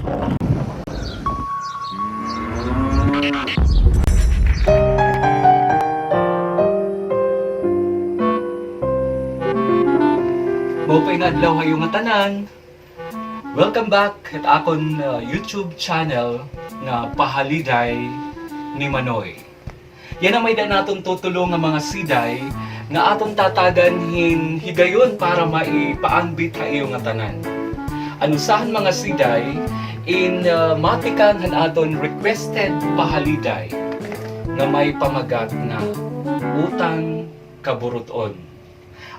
Mopay nga adlaw hayo nga tanan. Welcome back at akon YouTube channel nga Pahaliday ni Manoy. Yan ang may da naton tutulong nga mga siday nga aton tatagan higayon para maipaanbit ha iyo nga tanan. Anusahan mga siday in matikan han aton requested Pahaliday nga may pamagat na Utang-Kaburut-On.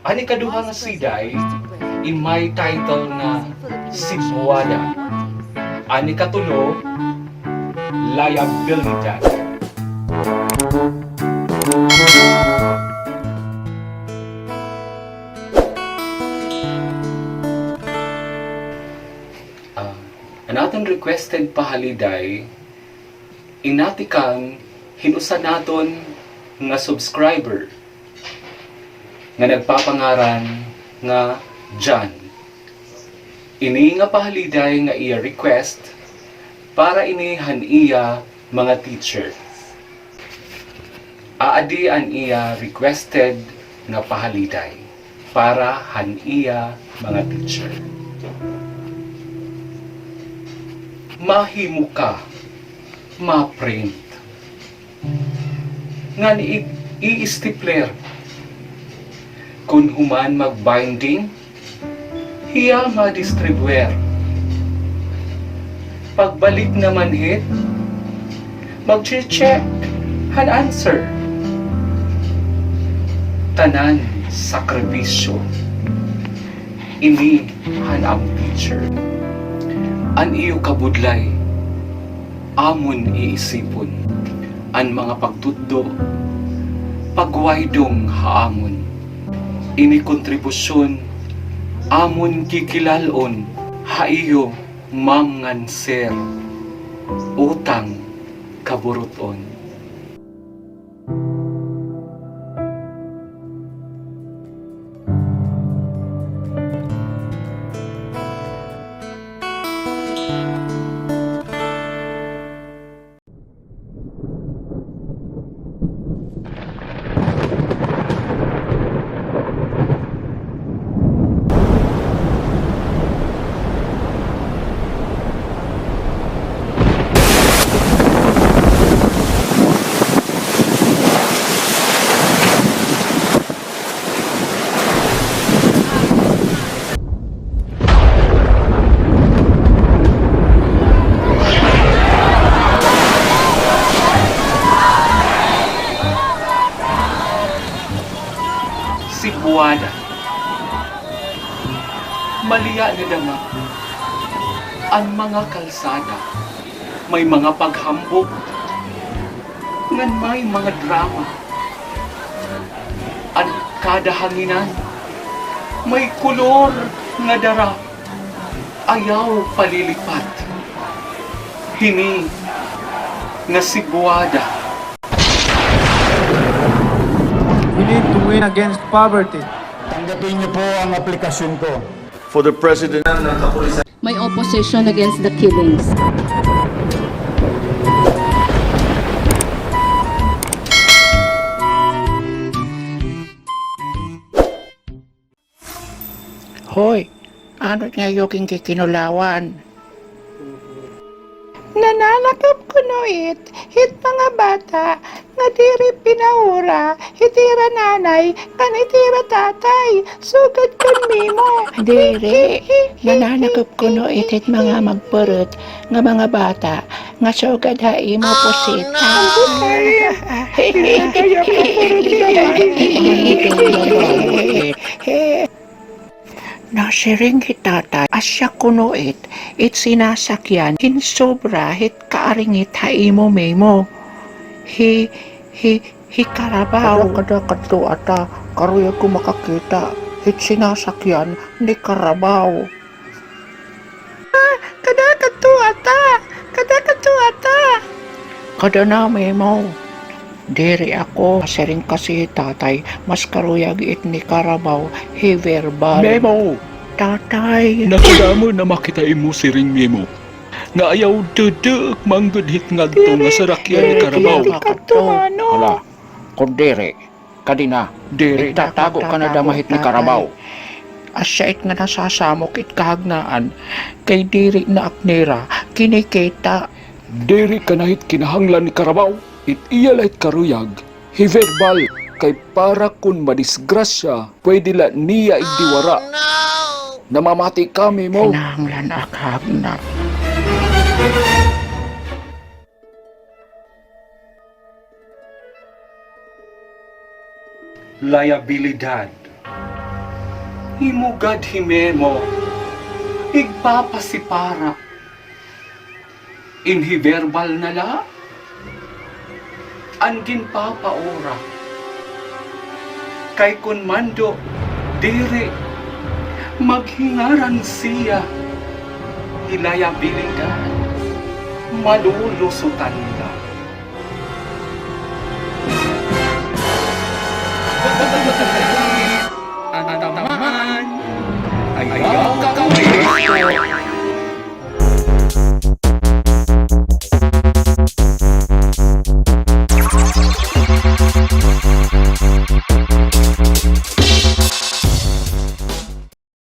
Ani kaduha nga siday in may title na Sibwada. Ani katulo Liabilidad. Ang aton requested Pahaliday inatikan hinusa naton nga subscriber nga nagpapangaran nga John. Ini nga Pahaliday nga iya request para inihan iya mga teacher. Aadi an iya requested nga Pahaliday para han iya mga teacher. Mahimo ka ma-print nga i-stipler kun human mag-binding, hiya ma-distribuer. Pagbalik naman hit, mag-check, han answer. Tanan, sakripisyo. Ini, han ang teacher. An iyo kabudlay, amon iisipon. An mga pagtuddo, pagwaydong haamon. Ini kontribusyon amon kikilalon haiyo manganser Utang-Kaburut-On. Sibwada. Maliya na dama. Ang mga kalsada, may mga paghambog, ngan may mga drama. Ang kada hanginan, may kulor nga dara, ayaw palilipat. Hini nga Sibwada. We need to win against poverty. Tanggapin niyo po ang aplikasyon ko. For the President ng Kapulisan. My opposition against the killings. Hoy, ano niya yung kikinulawan? Nananakap ko noit, hit mga bata, nga diri pinaura, hitira nanay, kan hitira tatay, sugad kun mimo. Diri, nananakap ko no itit mga magpurot nga mga bata, nga sugad haimo posita. Nasiring hitata, asya kuno it sinasakyan, kinsobra hit kaaringit haimo memo. Hi karabaw. Kada kadto ata, karuya ko makakita, hit sinasakyan ni Karabaw. Kada katuata, Kada na memo. Diri ako, siring kasi tatay, mas karuyag it ni Karabaw, hi verbal. Memo! Tatay, Nakadamo na makita mo si Ring Memo. nga ayaw duduk manggudhit ngadto nga sarakyan ni Karabaw. Di ka tumano. Hala, kundere, kadina, Dere, itatago ka na damahit ni Karabaw. Asyait nga nasasamok it kahagnaan, kay diri na aknera, kinikita. dere kanahit kinahanglan ni Karabaw, it iya lahit karuyag, hiverbal, kay para kun madisgrasya, pwede la niya igdiwara. Namamati kami mo. Kinahanglan akagna. Liabilidad. Himugad himemo, igpapasipara. Inhiverbal na la, angin papaora. Kay kun mando, diri, maghingaran siya. Liabilidad, malulusutan na.